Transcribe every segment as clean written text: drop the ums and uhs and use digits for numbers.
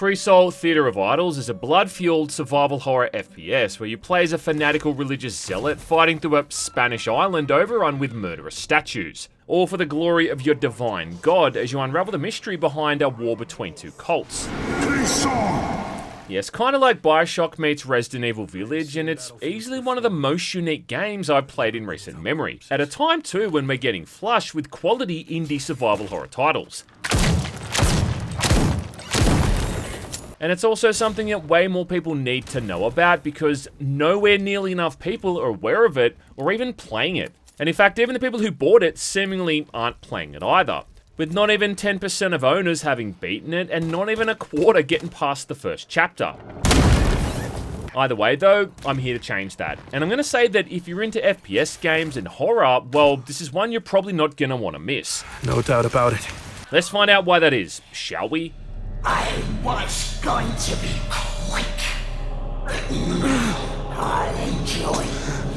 Cresol Theatre of Idols is a blood-fueled survival horror FPS where you play as a fanatical religious zealot fighting through a Spanish island overrun with murderous statues, all for the glory of your divine god as you unravel the mystery behind a war between two cults. Yes, kind of like Bioshock meets Resident Evil Village, and it's easily one of the most unique games I've played in recent memory, at a time too when we're getting flush with quality indie survival horror titles. And it's also something that way more people need to know about because nowhere nearly enough people are aware of it or even playing it. And in fact, even the people who bought it seemingly aren't playing it either, with not even 10% of owners having beaten it and not even a quarter getting past the first chapter. Either way though, I'm here to change that. And I'm going to say that if you're into FPS games and horror, well, this is one you're probably not going to want to miss. No doubt about it. Let's find out why that is, shall we? I was going to be quick. I'll enjoy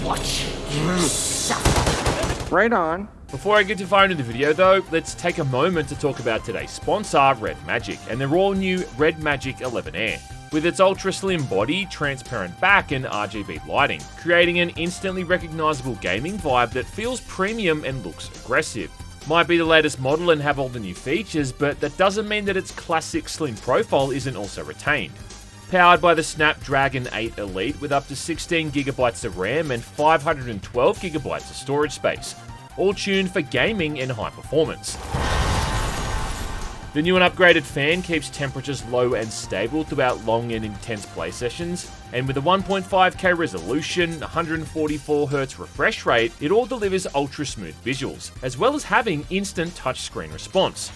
watching you suffer. Right on. Before I get too far into the video though, let's take a moment to talk about today's sponsor, Redmagic, and their all-new Redmagic 11 Air. With its ultra-slim body, transparent back, and RGB lighting, creating an instantly recognizable gaming vibe that feels premium and looks aggressive. Might be the latest model and have all the new features, but that doesn't mean that its classic slim profile isn't also retained. Powered by the Snapdragon 8 Elite with up to 16GB of RAM and 512GB of storage space, all tuned for gaming and high performance. The new and upgraded fan keeps temperatures low and stable throughout long and intense play sessions, and with a 1.5K resolution, 144Hz refresh rate, it all delivers ultra smooth visuals, as well as having instant touchscreen response.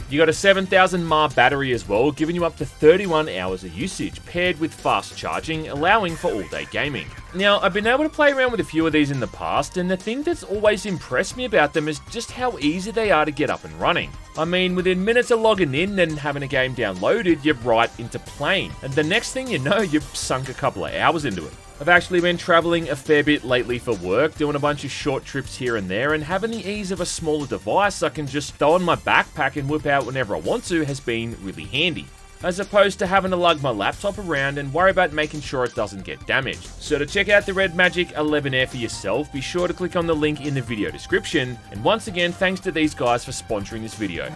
You got a 7000 mAh battery as well, giving you up to 31 hours of usage, paired with fast charging, allowing for all-day gaming. Now, I've been able to play around with a few of these in the past, and the thing that's always impressed me about them is just how easy they are to get up and running. I mean, within minutes of logging in and having a game downloaded, you're right into playing, and the next thing you know, you've sunk a couple of hours into it. I've actually been travelling a fair bit lately for work, doing a bunch of short trips here and there, and having the ease of a smaller device I can just throw in my backpack and whip out whenever I want to has been really handy, as opposed to having to lug my laptop around and worry about making sure it doesn't get damaged. So to check out the Redmagic 11 Air for yourself, be sure to click on the link in the video description, and once again, thanks to these guys for sponsoring this video.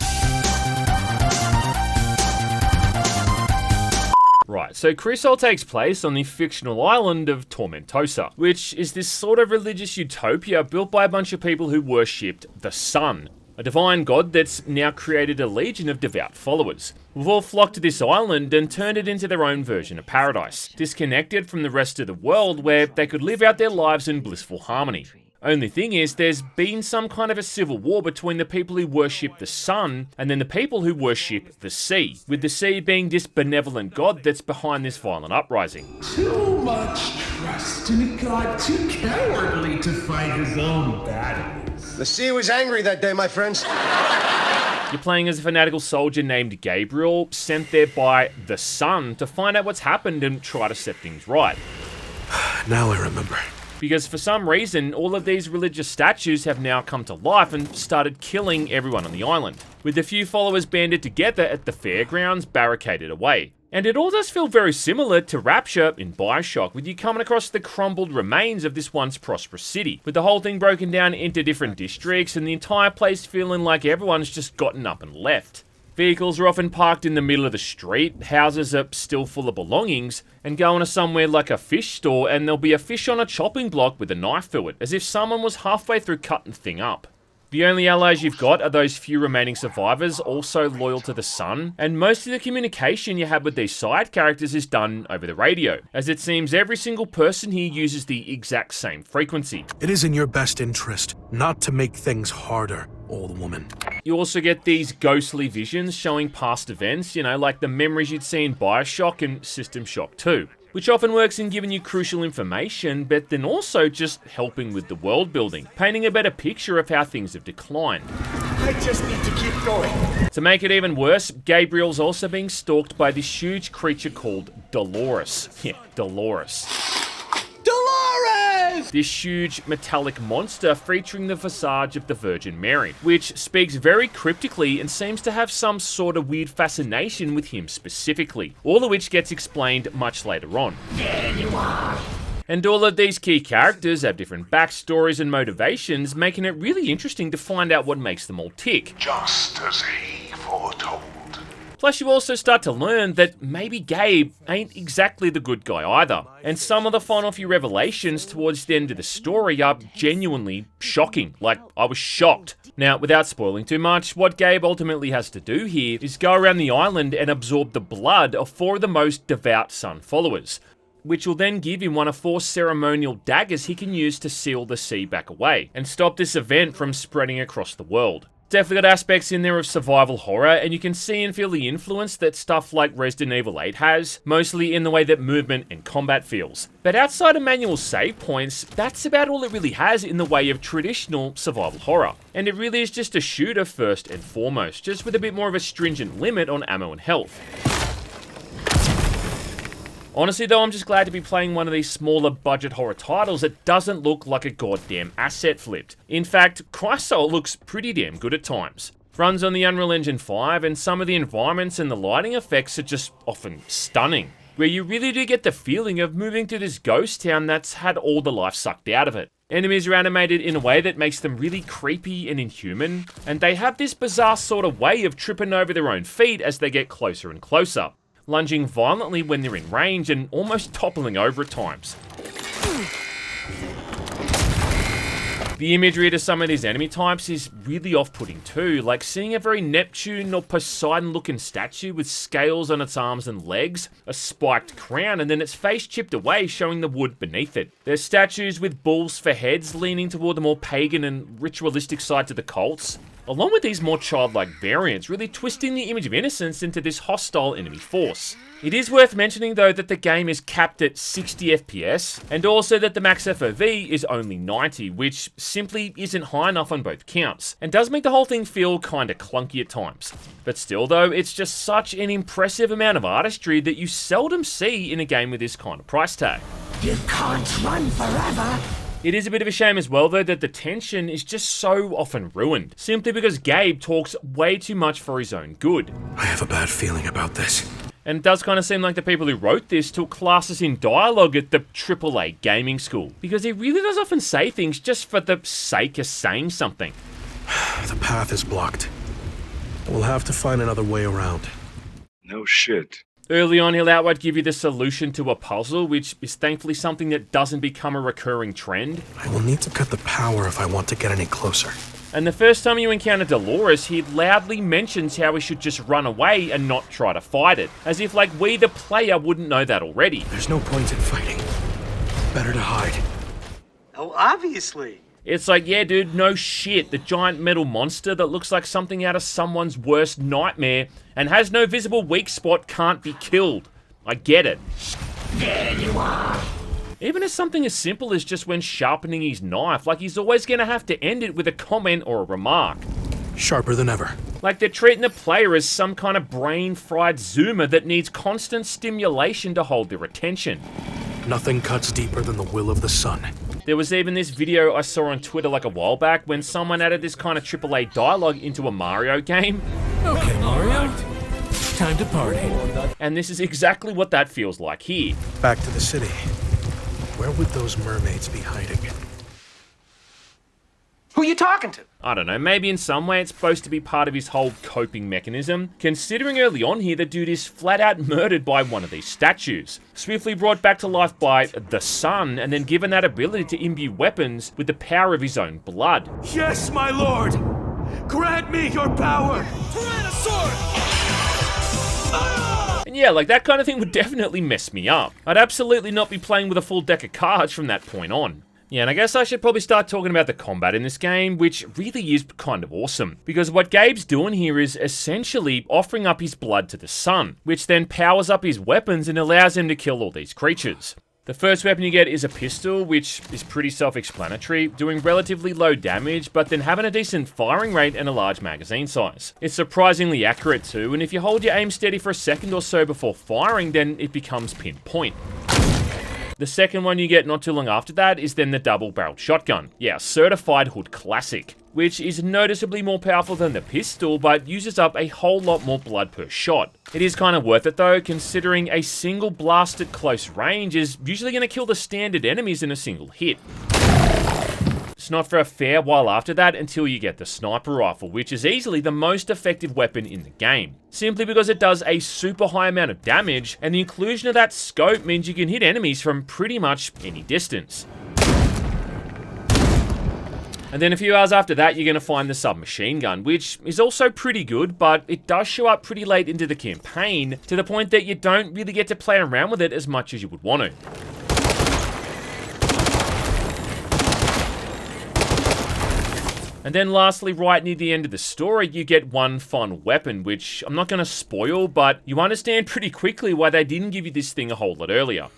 Right, so Cresol takes place on the fictional island of Tormentosa, which is this sort of religious utopia built by a bunch of people who worshipped the sun, a divine god that's now created a legion of devout followers, who've all flocked to this island and turned it into their own version of paradise, disconnected from the rest of the world where they could live out their lives in blissful harmony. Only thing is, there's been some kind of a civil war between the people who worship the sun and then the people who worship the sea, with the sea being this benevolent god that's behind this violent uprising. Too much trust in a god too cowardly to fight his own battles. The sea was angry that day, my friends. You're playing as a fanatical soldier named Gabriel, sent there by the sun to find out what's happened and try to set things right. Now I remember. Because for some reason, all of these religious statues have now come to life and started killing everyone on the island, with a few followers banded together at the fairgrounds barricaded away. And it all does feel very similar to Rapture in Bioshock, with you coming across the crumbled remains of this once prosperous city, with the whole thing broken down into different districts and the entire place feeling like everyone's just gotten up and left. Vehicles are often parked in the middle of the street, houses are still full of belongings, and go into somewhere like a fish store and there'll be a fish on a chopping block with a knife through it, as if someone was halfway through cutting the thing up. The only allies you've got are those few remaining survivors, also loyal to the sun, and most of the communication you have with these side characters is done over the radio, as it seems every single person here uses the exact same frequency. It is in your best interest not to make things harder, old woman. You also get these ghostly visions showing past events, like the memories you'd see in Bioshock and System Shock 2. Which often works in giving you crucial information, but then also just helping with the world building, painting a better picture of how things have declined. I just need to keep going. To make it even worse, Gabriel's also being stalked by this huge creature called Dolores. Yeah, Dolores. Dolores! this huge metallic monster featuring the visage of the Virgin Mary, which speaks very cryptically and seems to have some sort of weird fascination with him specifically, all of which gets explained much later on. There you are. And all of these key characters have different backstories and motivations, making it really interesting to find out what makes them all tick. Just as he foretold. Plus, you also start to learn that maybe Gabe ain't exactly the good guy either. And some of the final few revelations towards the end of the story are genuinely shocking. Like, I was shocked. Now, without spoiling too much, what Gabe ultimately has to do here is go around the island and absorb the blood of 4 of the most devout Sun followers, which will then give him one of 4 ceremonial daggers he can use to seal the sea back away, and stop this event from spreading across the world. Definitely got aspects in there of survival horror, and you can see and feel the influence that stuff like Resident Evil 8 has, mostly in the way that movement and combat feels. But outside of manual save points, that's about all it really has in the way of traditional survival horror. And it really is just a shooter first and foremost, just with a bit more of a stringent limit on ammo and health. Honestly though, I'm just glad to be playing one of these smaller budget horror titles that doesn't look like a goddamn asset flipped. In fact, Chrysol looks pretty damn good at times. Runs on the Unreal Engine 5, and some of the environments and the lighting effects are just often stunning, where you really do get the feeling of moving to this ghost town that's had all the life sucked out of it. Enemies are animated in a way that makes them really creepy and inhuman, and they have this bizarre sort of way of tripping over their own feet as they get closer and closer, lunging violently when they're in range and almost toppling over at times. The imagery to some of these enemy types is really off-putting too, like seeing a very Neptune or Poseidon looking statue with scales on its arms and legs, a spiked crown, and then its face chipped away showing the wood beneath it. There's statues with bulls for heads leaning toward the more pagan and ritualistic side to the cults, along with these more childlike variants, really twisting the image of innocence into this hostile enemy force. It is worth mentioning though that the game is capped at 60 FPS, and also that the max FOV is only 90, which simply isn't high enough on both counts, and does make the whole thing feel kinda clunky at times. But still though, it's just such an impressive amount of artistry that you seldom see in a game with this kind of price tag. You can't run forever. It is a bit of a shame as well though that the tension is just so often ruined, simply because Gabe talks way too much for his own good. I have a bad feeling about this. And it does kind of seem like the people who wrote this took classes in dialogue at the AAA gaming school, because he really does often say things just for the sake of saying something. The path is blocked. We'll have to find another way around. No shit. Early on, he'll outright give you the solution to a puzzle, which is thankfully something that doesn't become a recurring trend. I will need to cut the power if I want to get any closer. And the first time you encounter Dolores, he loudly mentions how we should just run away and not try to fight it, as if like we the player wouldn't know that already. There's no point in fighting. Better to hide. Oh, obviously. It's like, yeah dude, no shit, the giant metal monster that looks like something out of someone's worst nightmare and has no visible weak spot can't be killed. I get it. There you are. Even as something as simple as just when sharpening his knife, like he's always gonna have to end it with a comment or a remark. Sharper than ever. Like they're treating the player as some kind of brain-fried zoomer that needs constant stimulation to hold their attention. Nothing cuts deeper than the will of the sun. There was even this video I saw on Twitter like a while back when someone added this kind of AAA dialogue into a Mario game. Okay, Mario. Time to party. And this is exactly what that feels like here. Back to the city. Where would those mermaids be hiding? Who you talking to? I don't know, maybe in some way it's supposed to be part of his whole coping mechanism, considering early on here the dude is flat out murdered by one of these statues, swiftly brought back to life by the sun, and then given that ability to imbue weapons with the power of his own blood. Yes, my lord! Grant me your power! And yeah, like that kind of thing would definitely mess me up. I'd absolutely not be playing with a full deck of cards from that point on. Yeah, and I guess I should probably start talking about the combat in this game, which really is kind of awesome. Because what Gabe's doing here is essentially offering up his blood to the sun, which then powers up his weapons and allows him to kill all these creatures. The first weapon you get is a pistol, which is pretty self-explanatory, doing relatively low damage, but then having a decent firing rate and a large magazine size. It's surprisingly accurate too, and if you hold your aim steady for a second or so before firing, then it becomes pinpoint. The second one you get not too long after that is then the double-barreled shotgun. Yeah, certified hood classic, which is noticeably more powerful than the pistol, but uses up a whole lot more blood per shot. It is kind of worth it though, considering a single blast at close range is usually going to kill the standard enemies in a single hit. It's not for a fair while after that until you get the sniper rifle, which is easily the most effective weapon in the game, simply because it does a super high amount of damage, and the inclusion of that scope means you can hit enemies from pretty much any distance. And then a few hours after that, you're going to find the submachine gun, which is also pretty good, but it does show up pretty late into the campaign, to the point that you don't really get to play around with it as much as you would want to. And then lastly, right near the end of the story, you get one final weapon, which I'm not going to spoil, but you understand pretty quickly why they didn't give you this thing a whole lot earlier.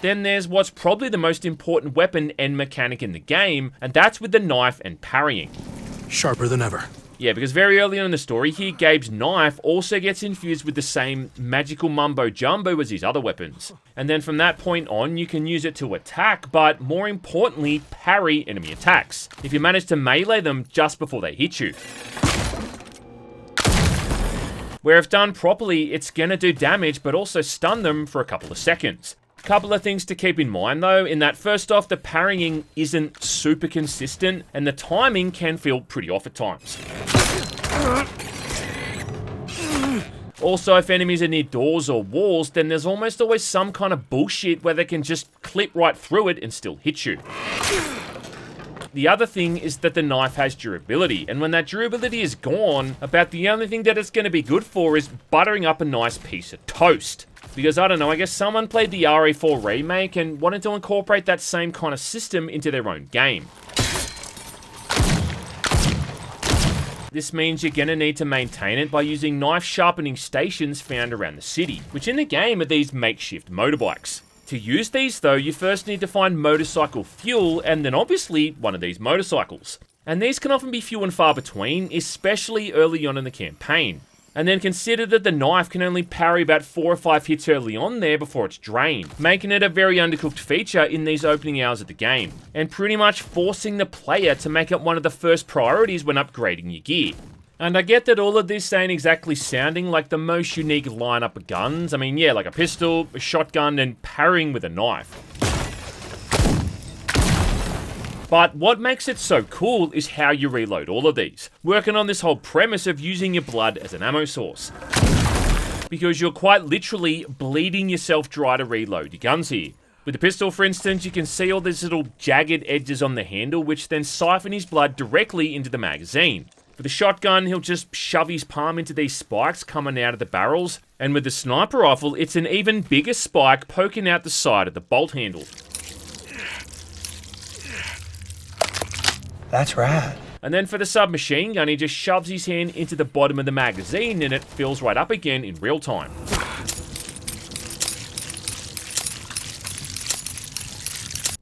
Then there's what's probably the most important weapon and mechanic in the game, and that's with the knife and parrying. Sharper than ever. Yeah, because very early on in the story here, Gabe's knife also gets infused with the same magical mumbo-jumbo as his other weapons. And then from that point on, you can use it to attack, but more importantly, parry enemy attacks, if you manage to melee them just before they hit you. Where if done properly, it's gonna do damage, but also stun them for a couple of seconds. Couple of things to keep in mind though, in that first off, the parrying isn't super consistent, and the timing can feel pretty off at times. Also, if enemies are near doors or walls, then there's almost always some kind of bullshit where they can just clip right through it and still hit you. The other thing is that the knife has durability, and when that durability is gone, about the only thing that it's going to be good for is buttering up a nice piece of toast. Because, I don't know, I guess someone played the RE4 remake and wanted to incorporate that same kind of system into their own game. This means you're going to need to maintain it by using knife sharpening stations found around the city, which in the game are these makeshift motorbikes. To use these though, you first need to find motorcycle fuel, and then obviously one of these motorcycles. And these can often be few and far between, especially early on in the campaign. And then consider that the knife can only parry about 4 or 5 hits early on there before it's drained, making it a very undercooked feature in these opening hours of the game, and pretty much forcing the player to make it one of the first priorities when upgrading your gear. And I get that all of this ain't exactly sounding like the most unique lineup of guns. I mean, yeah, like a pistol, a shotgun, and parrying with a knife. But what makes it so cool is how you reload all of these, working on this whole premise of using your blood as an ammo source. Because you're quite literally bleeding yourself dry to reload your guns here. With the pistol, for instance, you can see all these little jagged edges on the handle, which then siphon his blood directly into the magazine. For the shotgun, he'll just shove his palm into these spikes coming out of the barrels, and with the sniper rifle, it's an even bigger spike poking out the side of the bolt handle. That's right. And then for the submachine gun, he just shoves his hand into the bottom of the magazine and it fills right up again in real time.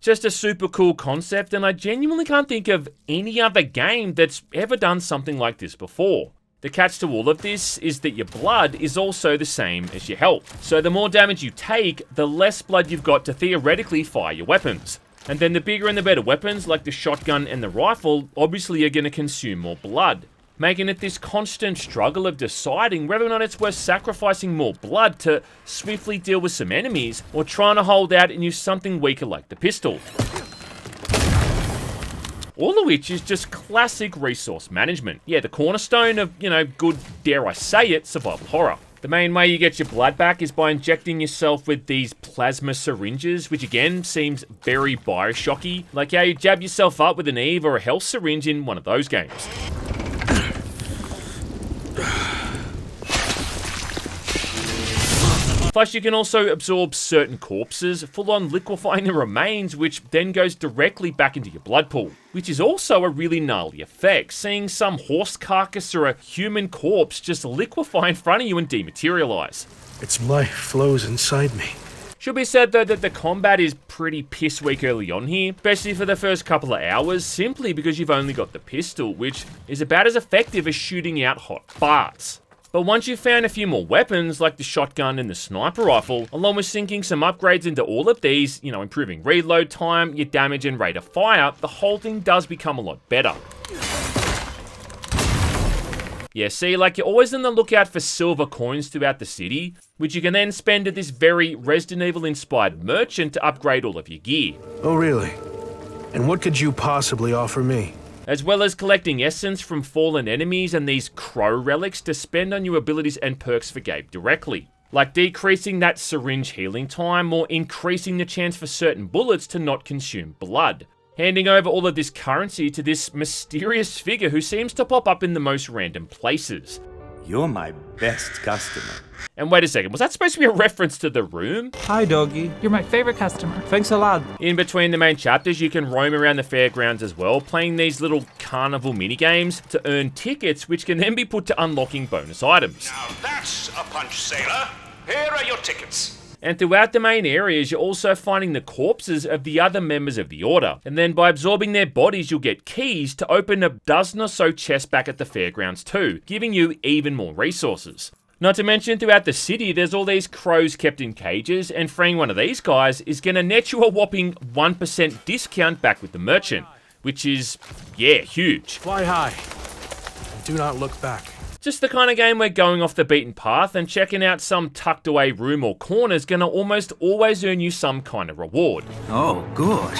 Just a super cool concept, and I genuinely can't think of any other game that's ever done something like this before. The catch to all of this is that your blood is also the same as your health. So the more damage you take, the less blood you've got to theoretically fire your weapons. And then the bigger and the better weapons, like the shotgun and the rifle, obviously are going to consume more blood, making it this constant struggle of deciding whether or not it's worth sacrificing more blood to swiftly deal with some enemies, or trying to hold out and use something weaker like the pistol. All of which is just classic resource management. Yeah, the cornerstone of, good, dare I say it, survival horror. The main way you get your blood back is by injecting yourself with these plasma syringes, which again seems very Bioshocky, like how you jab yourself up with an Eve or a health syringe in one of those games. Plus, you can also absorb certain corpses, full-on liquefying the remains, which then goes directly back into your blood pool, which is also a really gnarly effect, seeing some horse carcass or a human corpse just liquefy in front of you and dematerialize. Its life flows inside me. Should be said though that the combat is pretty piss weak early on here, especially for the first couple of hours, simply because you've only got the pistol, which is about as effective as shooting out hot farts. But once you've found a few more weapons, like the shotgun and the sniper rifle, along with sinking some upgrades into all of these, improving reload time, your damage and rate of fire, the whole thing does become a lot better. Yeah, see, like you're always on the lookout for silver coins throughout the city, which you can then spend at this very Resident Evil inspired merchant to upgrade all of your gear. Oh, really? And what could you possibly offer me? As well as collecting essence from fallen enemies and these crow relics to spend on your abilities and perks for Gabe directly. Like decreasing that syringe healing time or increasing the chance for certain bullets to not consume blood. Handing over all of this currency to this mysterious figure who seems to pop up in the most random places. You're my best customer. And wait a second, was that supposed to be a reference to The Room? Hi, doggy. You're my favorite customer. Thanks a lot. In between the main chapters, you can roam around the fairgrounds as well, playing these little carnival minigames to earn tickets, which can then be put to unlocking bonus items. Now that's a punch, sailor. Here are your tickets. And throughout the main areas, you're also finding the corpses of the other members of the Order. And then by absorbing their bodies, you'll get keys to open a dozen or so chests back at the fairgrounds too, giving you even more resources. Not to mention, throughout the city, there's all these crows kept in cages, and freeing one of these guys is going to net you a whopping 1% discount back with the merchant, which is, yeah, huge. Fly high. And do not look back. Just the kind of game where going off the beaten path and checking out some tucked away room or corner is going to almost always earn you some kind of reward. Oh, good.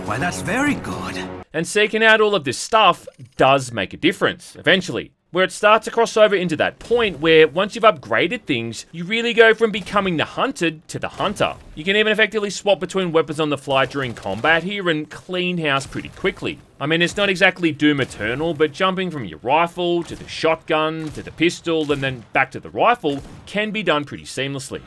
Why, that's very good. And seeking out all of this stuff does make a difference, eventually. Where it starts to cross over into that point where once you've upgraded things, you really go from becoming the hunted to the hunter. You can even effectively swap between weapons on the fly during combat here and clean house pretty quickly. I mean, it's not exactly Doom Eternal, but jumping from your rifle to the shotgun to the pistol and then back to the rifle can be done pretty seamlessly.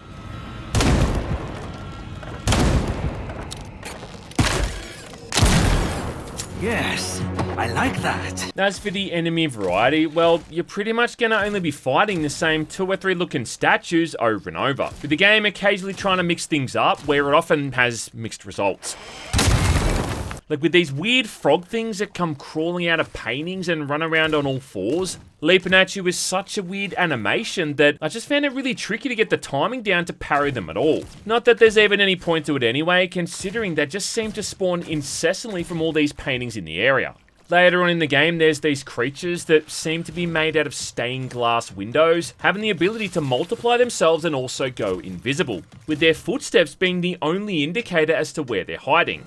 Yes, I like that. As for the enemy variety, well, you're pretty much going to only be fighting the same 2 or 3 looking statues over and over, with the game occasionally trying to mix things up where it often has mixed results. Like with these weird frog things that come crawling out of paintings and run around on all fours, leaping at you with such a weird animation that I just found it really tricky to get the timing down to parry them at all. Not that there's even any point to it anyway, considering they just seem to spawn incessantly from all these paintings in the area. Later on in the game, there's these creatures that seem to be made out of stained glass windows, having the ability to multiply themselves and also go invisible, with their footsteps being the only indicator as to where they're hiding.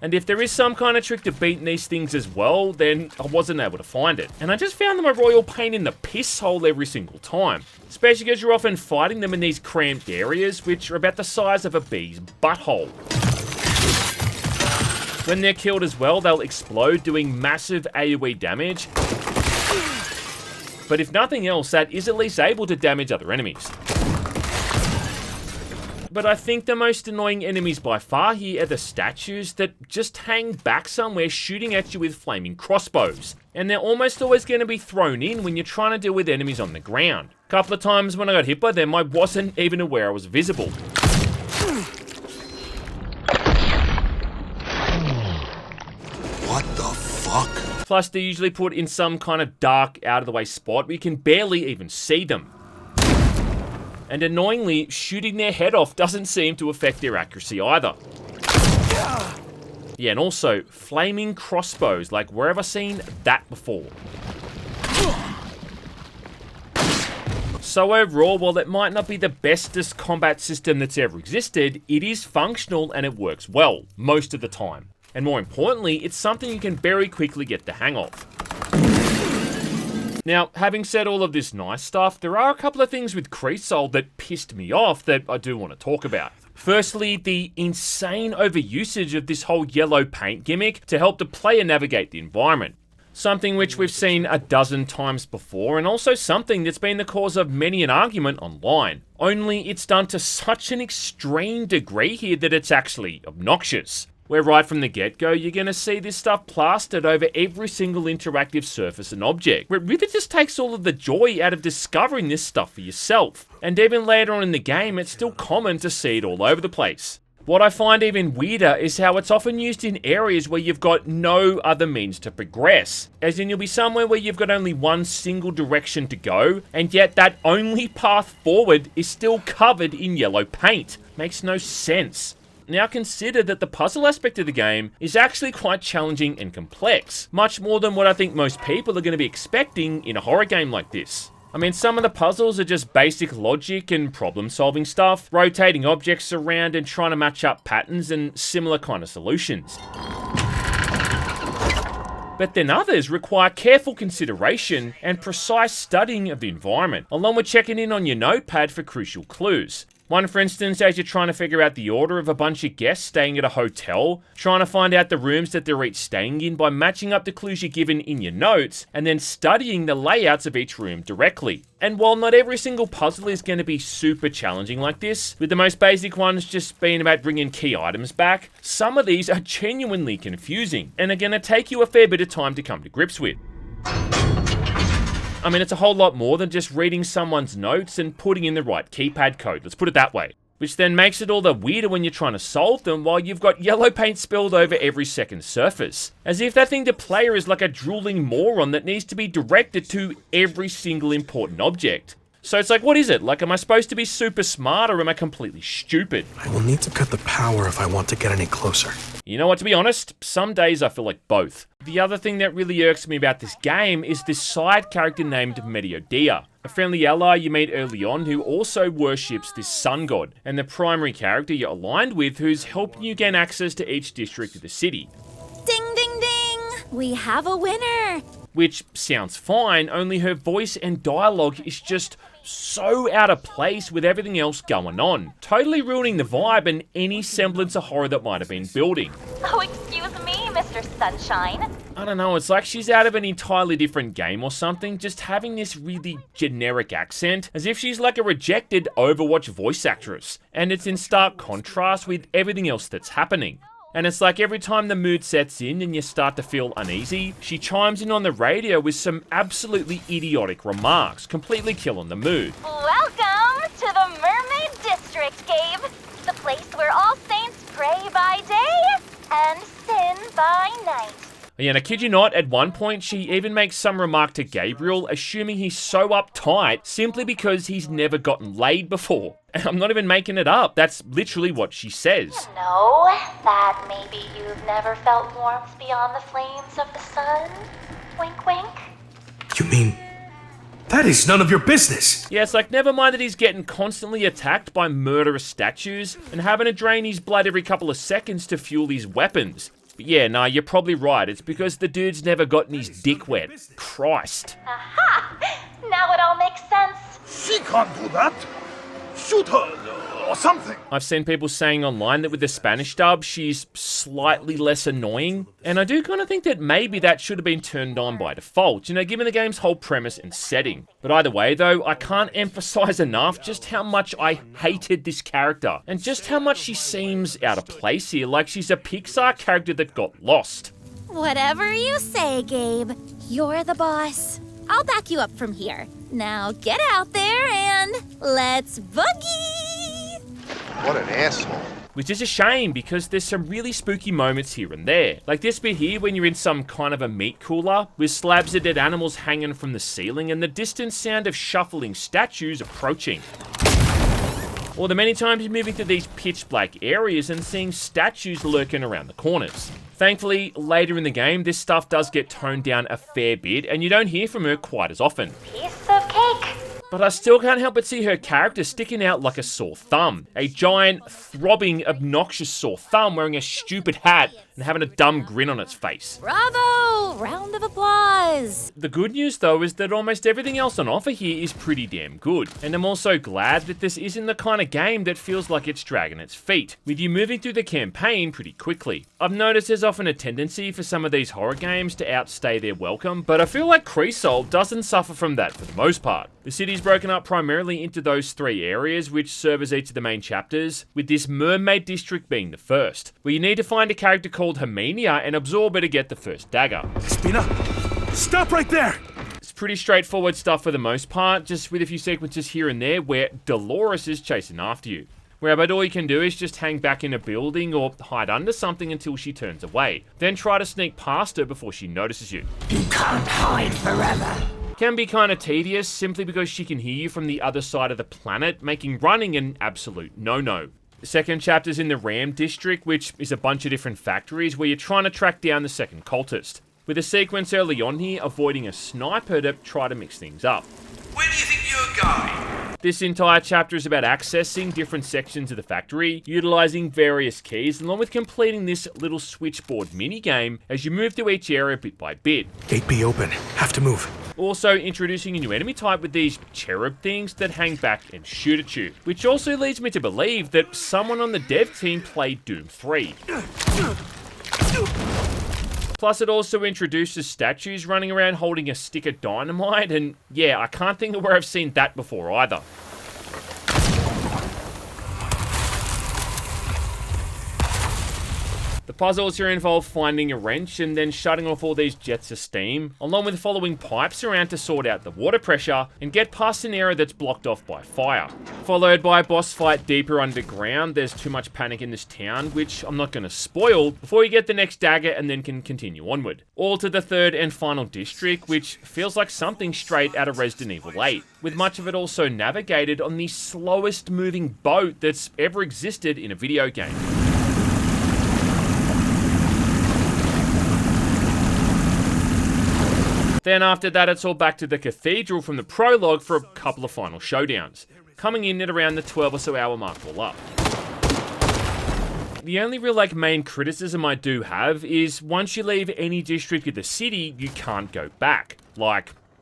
And if there is some kind of trick to beating these things as well, then I wasn't able to find it. And I just found them a royal pain in the piss hole every single time. Especially because you're often fighting them in these cramped areas, which are about the size of a bee's butthole. When they're killed as well, they'll explode, doing massive AoE damage. But if nothing else, that is at least able to damage other enemies. But I think the most annoying enemies by far here are the statues that just hang back somewhere shooting at you with flaming crossbows. And they're almost always going to be thrown in when you're trying to deal with enemies on the ground. A couple of times when I got hit by them, I wasn't even aware I was visible. What the fuck? Plus, they're usually put in some kind of dark, out-of-the-way spot where you can barely even see them. And annoyingly, shooting their head off doesn't seem to affect their accuracy either. Yeah, and also, flaming crossbows, like where have I seen that before? So overall, while it might not be the bestest combat system that's ever existed, it is functional and it works well, most of the time. And more importantly, it's something you can very quickly get the hang of. Now, having said all of this nice stuff, there are a couple of things with Creasol that pissed me off that I do want to talk about. Firstly, the insane overusage of this whole yellow paint gimmick to help the player navigate the environment. Something which we've seen a dozen times before, and also something that's been the cause of many an argument online. Only it's done to such an extreme degree here that it's actually obnoxious. Where right from the get-go, you're going to see this stuff plastered over every single interactive surface and object, where it really just takes all of the joy out of discovering this stuff for yourself. And even later on in the game, it's still common to see it all over the place. What I find even weirder is how it's often used in areas where you've got no other means to progress. As in, you'll be somewhere where you've got only one single direction to go, and yet that only path forward is still covered in yellow paint. Makes no sense. Now consider that the puzzle aspect of the game is actually quite challenging and complex, much more than what I think most people are going to be expecting in a horror game like this. I mean, some of the puzzles are just basic logic and problem-solving stuff, rotating objects around and trying to match up patterns and similar kind of solutions. But then others require careful consideration and precise studying of the environment, along with checking in on your notepad for crucial clues. One, for instance, as you're trying to figure out the order of a bunch of guests staying at a hotel, trying to find out the rooms that they're each staying in by matching up the clues you're given in your notes, and then studying the layouts of each room directly. And while not every single puzzle is going to be super challenging like this, with the most basic ones just being about bringing key items back, some of these are genuinely confusing, and are going to take you a fair bit of time to come to grips with. I mean, it's a whole lot more than just reading someone's notes and putting in the right keypad code, let's put it that way. Which then makes it all the weirder when you're trying to solve them while you've got yellow paint spilled over every second surface. As if that thing to player is like a drooling moron that needs to be directed to every single important object. So it's like, what is it? Like, am I supposed to be super smart or am I completely stupid? I will need to cut the power if I want to get any closer. You know what, to be honest, some days I feel like both. The other thing that really irks me about this game is this side character named Mediodia, a friendly ally you meet early on who also worships this sun god, and the primary character you're aligned with who's helping you gain access to each district of the city. Ding ding ding! We have a winner! Which sounds fine, only her voice and dialogue is just so out of place with everything else going on, totally ruining the vibe and any semblance of horror that might have been building. Oh, excuse me, Mr. Sunshine. I don't know, it's like she's out of an entirely different game or something, just having this really generic accent, as if she's like a rejected Overwatch voice actress, and it's in stark contrast with everything else that's happening. And it's like every time the mood sets in and you start to feel uneasy, she chimes in on the radio with some absolutely idiotic remarks, completely killing the mood. Welcome to the Mermaid District, Gabe. The place where all saints pray by day and sin by night. Yeah, and I kid you not, at one point she even makes some remark to Gabriel, assuming he's so uptight simply because he's never gotten laid before. And I'm not even making it up, that's literally what she says. You know that maybe you've never felt warmth beyond the flames of the sun? Wink wink. You mean, that is none of your business? Yeah, it's like, never mind that he's getting constantly attacked by murderous statues and having to drain his blood every couple of seconds to fuel his weapons. But yeah, nah, you're probably right. It's because the dude's never gotten his dick wet. Christ. Aha! Now it all makes sense. She can't do that. Shoot her or something. I've seen people saying online that with the Spanish dub, she's slightly less annoying. And I do kind of think that maybe that should have been turned on by default, you know, given the game's whole premise and setting. But either way, though, I can't emphasize enough just how much I hated this character. And just how much she seems out of place here, like she's a Pixar character that got lost. Whatever you say, Gabe. You're the boss. I'll back you up from here. Now get out there and let's boogie! What an asshole. Which is a shame because there's some really spooky moments here and there. Like this bit here when you're in some kind of a meat cooler with slabs of dead animals hanging from the ceiling and the distant sound of shuffling statues approaching. Or the many times you're moving through these pitch black areas and seeing statues lurking around the corners. Thankfully, later in the game, this stuff does get toned down a fair bit and you don't hear from her quite as often. Piece of cake. But I still can't help but see her character sticking out like a sore thumb. A giant, throbbing, obnoxious sore thumb wearing a stupid hat and having a dumb grin on its face. Bravo! Round of applause. The good news though is that almost everything else on offer here is pretty damn good. And I'm also glad that this isn't the kind of game that feels like it's dragging its feet, with you moving through the campaign pretty quickly. I've noticed there's often a tendency for some of these horror games to outstay their welcome, but I feel like Cresol doesn't suffer from that for the most part. The city's broken up primarily into those three areas which serve as each of the main chapters, with this Mermaid District being the first, where you need to find a character called Herminia and absorb her to get the first dagger. Spina, stop right there! It's pretty straightforward stuff for the most part, just with a few sequences here and there where Dolores is chasing after you. whereby all you can do is just hang back in a building or hide under something until she turns away. Then try to sneak past her before she notices you. You can't hide forever. Can be kind of tedious simply because she can hear you from the other side of the planet, making running an absolute no-no. The second chapter's in the Ram District, which is a bunch of different factories where you're trying to track down the second cultist, with a sequence early on here avoiding a sniper to try to mix things up. Where do you think you're going? This entire chapter is about accessing different sections of the factory, utilizing various keys, along with completing this little switchboard minigame as you move through each area bit by bit. Gate B open. Have to move. Also introducing a new enemy type with these cherub things that hang back and shoot at you, which also leads me to believe that someone on the dev team played Doom 3. Plus, it also introduces statues running around holding a stick of dynamite, and yeah, I can't think of where I've seen that before either. The puzzles here involve finding a wrench and then shutting off all these jets of steam, along with following pipes around to sort out the water pressure and get past an area that's blocked off by fire. Followed by a boss fight deeper underground. There's too much panic in this town, which I'm not going to spoil, before you get the next dagger and then can continue onward. All to the third and final district, which feels like something straight out of Resident Evil 8, with much of it also navigated on the slowest moving boat that's ever existed in a video game. Then after that, it's all back to the cathedral from the prologue for a couple of final showdowns, coming in at around the 12 or so hour mark all up. The only real main criticism I do have is once you leave any district of the city, you can't go back.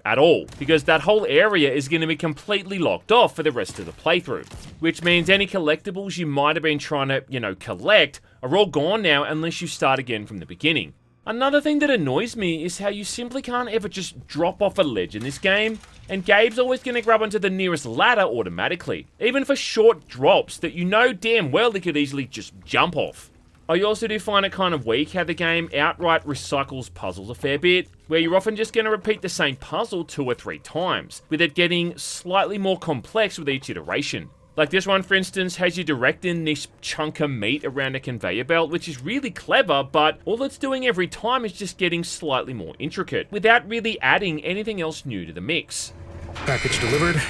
At all, because that whole area is going to be completely locked off for the rest of the playthrough, which means any collectibles you might have been trying to, collect are all gone now unless you start again from the beginning. Another thing that annoys me is how you simply can't ever just drop off a ledge in this game, and Gabe's always going to grab onto the nearest ladder automatically, even for short drops that you know damn well he could easily just jump off. I also do find it kind of weak how the game outright recycles puzzles a fair bit, where you're often just going to repeat the same puzzle 2 or 3 times, with it getting slightly more complex with each iteration. Like this one, for instance, has you directing this chunk of meat around a conveyor belt, which is really clever, but all it's doing every time is just getting slightly more intricate, without really adding anything else new to the mix. Package delivered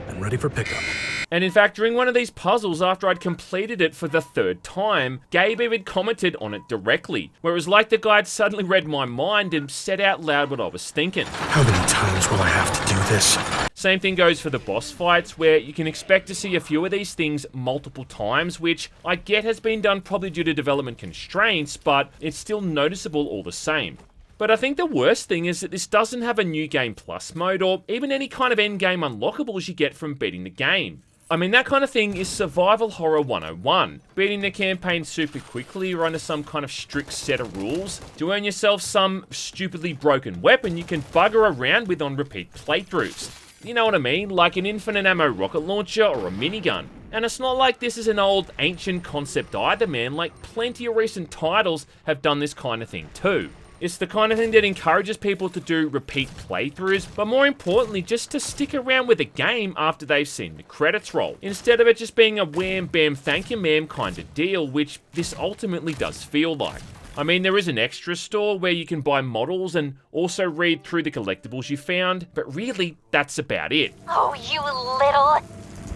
and ready for pickup. And in fact, during one of these puzzles, after I'd completed it for the 3rd time, Gabe even commented on it directly, where it was like the guy had suddenly read my mind and said out loud what I was thinking. How many times will I have to do this? Same thing goes for the boss fights, where you can expect to see a few of these things multiple times, which I get has been done probably due to development constraints, but it's still noticeable all the same. But I think the worst thing is that this doesn't have a New Game Plus mode, or even any kind of endgame unlockables you get from beating the game. I mean, that kind of thing is survival horror 101. Beating the campaign super quickly or under some kind of strict set of rules to earn yourself some stupidly broken weapon you can bugger around with on repeat playthroughs. You know what I mean? Like an infinite ammo rocket launcher or a minigun. And it's not like this is an old ancient concept either, man. Like plenty of recent titles have done this kind of thing too. It's the kind of thing that encourages people to do repeat playthroughs, but more importantly, just to stick around with a game after they've seen the credits roll, instead of it just being a wham bam thank you ma'am kind of deal, which this ultimately does feel like. I mean, there is an extra store where you can buy models and also read through the collectibles you found, but really, that's about it. Oh, you little...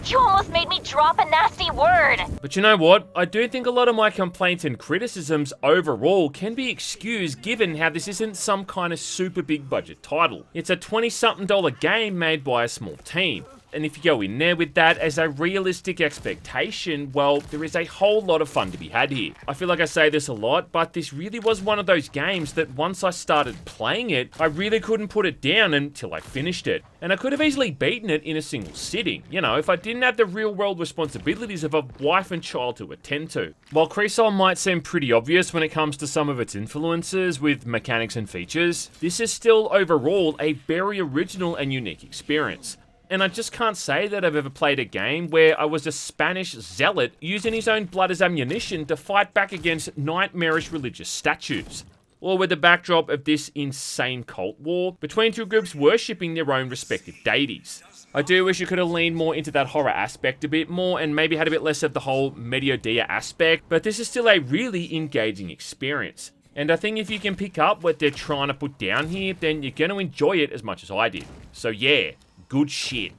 You almost made me drop a nasty word! But you know what? I do think a lot of my complaints and criticisms overall can be excused given how this isn't some kind of super big budget title. It's a $20-something game made by a small team. And if you go in there with that as a realistic expectation, well, there is a whole lot of fun to be had here. I feel like I say this a lot, but this really was one of those games that once I started playing it, I really couldn't put it down until I finished it. And I could have easily beaten it in a single sitting, you know, if I didn't have the real-world responsibilities of a wife and child to attend to. While Cresol might seem pretty obvious when it comes to some of its influences with mechanics and features, this is still overall a very original and unique experience. And I just can't say that I've ever played a game where I was a Spanish zealot using his own blood as ammunition to fight back against nightmarish religious statues. or with the backdrop of this insane cult war between two groups worshipping their own respective deities. I do wish you could have leaned more into that horror aspect a bit more and maybe had a bit less of the whole Mediodia aspect, but this is still a really engaging experience. And I think if you can pick up what they're trying to put down here, then you're going to enjoy it as much as I did. So yeah, good shit.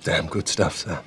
Damn good stuff, sir.